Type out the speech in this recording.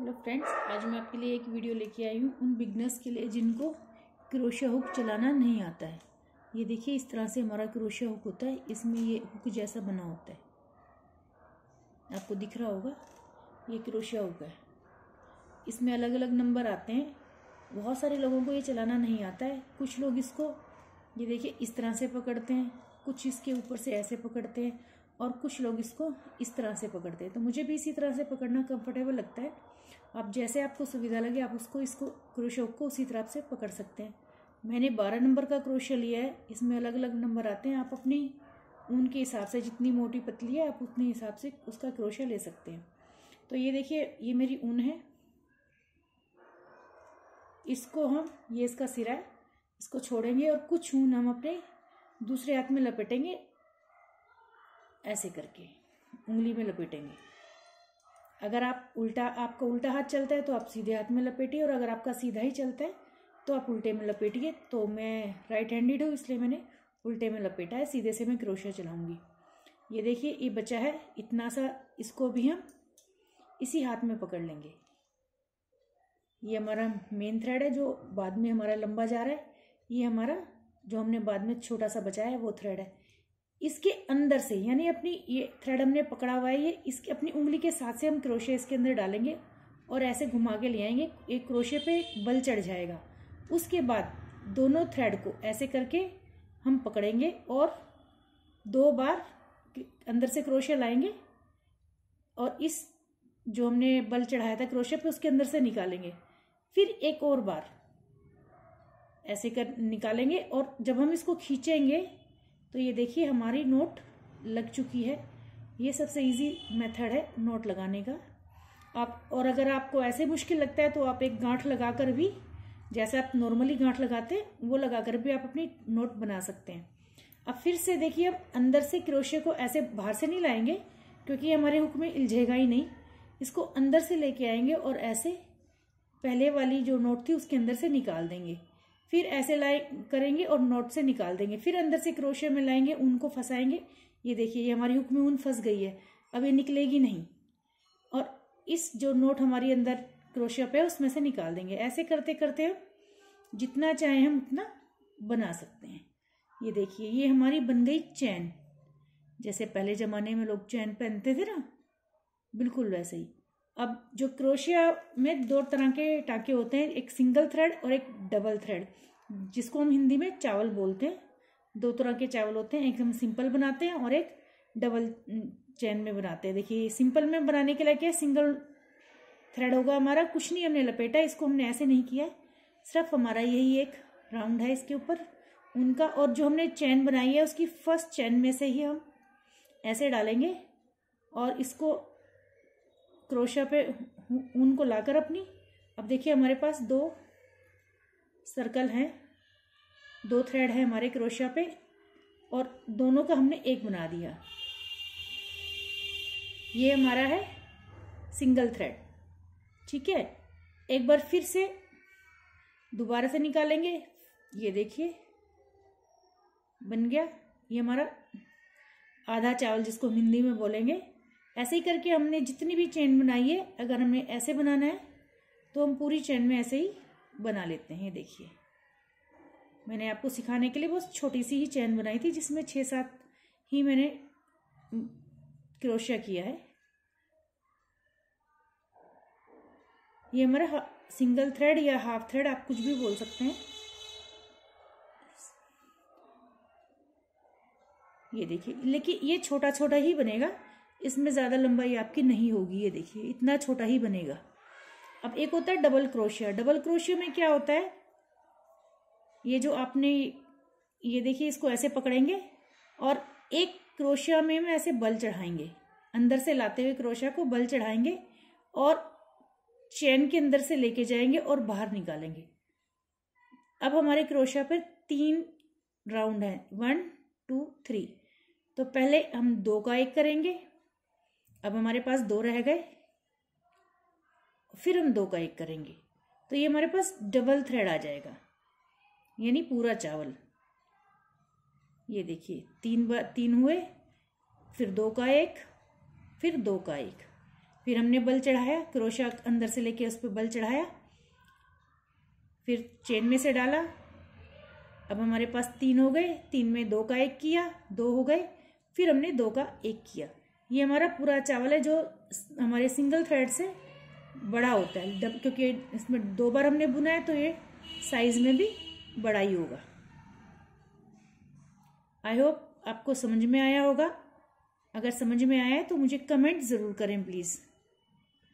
Hello friends, आज मैं आपके लिए एक वीडियो लेके आई हूँ उन बिगनर्स के लिए जिनको क्रोशिया हुक चलाना नहीं आता है। ये देखिए, इस तरह से हमारा क्रोशिया हुक होता है। इसमें ये हुक जैसा बना होता है, आपको दिख रहा होगा। ये क्रोशिया हुक है। इसमें अलग अलग नंबर आते हैं। बहुत सारे लोगों को ये चलाना नहीं आता है। कुछ लोग इसको ये देखिए इस तरह से पकड़ते हैं, कुछ इसके ऊपर से ऐसे पकड़ते हैं और कुछ लोग इसको इस तरह से पकड़ते हैं। तो मुझे भी इसी तरह से पकड़ना कंफर्टेबल लगता है। आप जैसे आपको सुविधा लगे आप इसको क्रोशिया हुक को उसी तरह से पकड़ सकते हैं। मैंने 12 नंबर का क्रोशिया लिया है। इसमें अलग अलग नंबर आते हैं। आप अपनी ऊन के हिसाब से, जितनी मोटी पतली है आप उतने हिसाब से उसका क्रोशिया ले सकते हैं। तो ये देखिए, ये मेरी ऊन है। इसको हम, ये इसका सिरा है, इसको छोड़ेंगे और कुछ ऊन हम अपने दूसरे हाथ में लपेटेंगे, ऐसे करके उंगली में लपेटेंगे। अगर आपका उल्टा हाथ चलता है तो आप सीधे हाथ में लपेटिए, और अगर आपका सीधा ही चलता है तो आप उल्टे में लपेटिए। तो मैं राइट हैंडेड हूँ, इसलिए मैंने उल्टे में लपेटा है। सीधे से मैं क्रोशिया चलाऊंगी। ये देखिए, ये बचा है इतना सा, इसको भी हम इसी हाथ में पकड़ लेंगे। ये हमारा मेन थ्रेड है जो बाद में हमारा लंबा जा रहा है। ये हमारा जो हमने बाद में छोटा सा बचाया है वो थ्रेड है। इसके अंदर से, यानी अपनी ये थ्रेड हमने पकड़ा हुआ है, ये इसकी अपनी उंगली के साथ से हम क्रोशिया इसके अंदर डालेंगे और ऐसे घुमा के ले आएंगे। एक क्रोशिया पे एक बल चढ़ जाएगा। उसके बाद दोनों थ्रेड को ऐसे करके हम पकड़ेंगे और 2 बार अंदर से क्रोशिया लाएंगे और इस जो हमने बल चढ़ाया था क्रोशिया पे उसके अंदर से निकालेंगे। फिर एक और बार ऐसे कर निकालेंगे और जब हम इसको खींचेंगे तो ये देखिए हमारी नोट लग चुकी है। ये सबसे इजी मेथड है नोट लगाने का। और अगर आपको ऐसे मुश्किल लगता है तो आप एक गांठ लगाकर भी, जैसे आप नॉर्मली गांठ लगाते हैं वो लगाकर भी आप अपनी नोट बना सकते हैं। अब फिर से देखिए, अब अंदर से क्रोशिया को ऐसे बाहर से नहीं लाएंगे क्योंकि हमारे हुक में इल्झेगा ही नहीं। इसको अंदर से लेके आएंगे और ऐसे पहले वाली जो नोट थी उसके अंदर से निकाल देंगे। फिर ऐसे करेंगे और नोट से निकाल देंगे। फिर अंदर से क्रोशिया में लाएंगे, ऊन को फंसाएंगे। ये देखिए, ये हमारी हुक में ऊन फंस गई है, अब ये निकलेगी नहीं। और इस जो नोट हमारी अंदर क्रोशिया पे है उसमें से निकाल देंगे। ऐसे करते करते हम जितना चाहे हम उतना बना सकते हैं। ये देखिए, ये हमारी बन गई चैन। जैसे पहले जमाने में लोग चैन पहनते थे ना, बिल्कुल वैसे ही। अब जो क्रोशिया में 2 तरह के टाँके होते हैं, एक सिंगल थ्रेड और एक डबल थ्रेड, जिसको हम हिंदी में चावल बोलते हैं। 2 तरह के चावल होते हैं, एक हम सिंपल बनाते हैं और एक डबल चैन में बनाते हैं। देखिए, सिंपल में बनाने के लिए क्या है, सिंगल थ्रेड होगा हमारा, कुछ नहीं हमने लपेटा, इसको हमने ऐसे नहीं किया है, सिर्फ हमारा यही एक राउंड है इसके ऊपर उनका। और जो हमने चैन बनाई है उसकी फर्स्ट चैन में से ही हम ऐसे डालेंगे और इसको क्रोशिया पे ऊन को लाकर अपनी, अब देखिए हमारे पास 2 सर्कल हैं, 2 थ्रेड है हमारे क्रोशिया पे और दोनों का हमने एक बना दिया। ये हमारा है सिंगल थ्रेड। ठीक है, एक बार फिर से दोबारा से निकालेंगे। ये देखिए बन गया, ये हमारा आधा चावल जिसको हिंदी में बोलेंगे। ऐसे ही करके हमने जितनी भी चेन बनाई है, अगर हमें ऐसे बनाना है तो हम पूरी चेन में ऐसे ही बना लेते हैं। ये देखिए, मैंने आपको सिखाने के लिए बहुत छोटी सी ही चेन बनाई थी जिसमें 6-7 ही मैंने क्रोशिया किया है। ये हमारा सिंगल थ्रेड या हाफ थ्रेड, आप कुछ भी बोल सकते हैं। ये देखिए, लेकिन ये छोटा छोटा ही बनेगा, इसमें ज़्यादा लंबाई आपकी नहीं होगी। ये देखिए, इतना छोटा ही बनेगा। अब एक होता है डबल क्रोशिया। डबल क्रोशिया में क्या होता है, ये जो आपने, ये देखिए इसको ऐसे पकड़ेंगे और एक क्रोशिया में ऐसे बल चढ़ाएंगे, अंदर से लाते हुए क्रोशिया को बल चढ़ाएंगे और चैन के अंदर से लेके जाएंगे और बाहर निकालेंगे। अब हमारे क्रोशिया पर 3 राउंड है, 1 2 3। तो पहले हम 2 का 1 करेंगे, अब हमारे पास 2 रह गए, फिर हम 2 का 1 करेंगे तो ये हमारे पास डबल थ्रेड आ जाएगा, यानी पूरा चावल। ये देखिए 3 हुए, फिर 2 का 1, फिर 2 का 1, फिर हमने बल चढ़ाया, क्रोशा अंदर से लेके उस पर बल चढ़ाया, फिर चेन में से डाला। अब हमारे पास 3 हो गए, 3 में 2 का 1 किया, 2 हो गए, फिर हमने 2 का 1 किया। ये हमारा पूरा चावल है जो हमारे सिंगल थ्रेड से बड़ा होता है, क्योंकि इसमें 2 बार हमने बुना है तो ये साइज में भी बड़ा ही होगा। आई होप आपको समझ में आया होगा। अगर समझ में आया है तो मुझे कमेंट ज़रूर करें प्लीज़।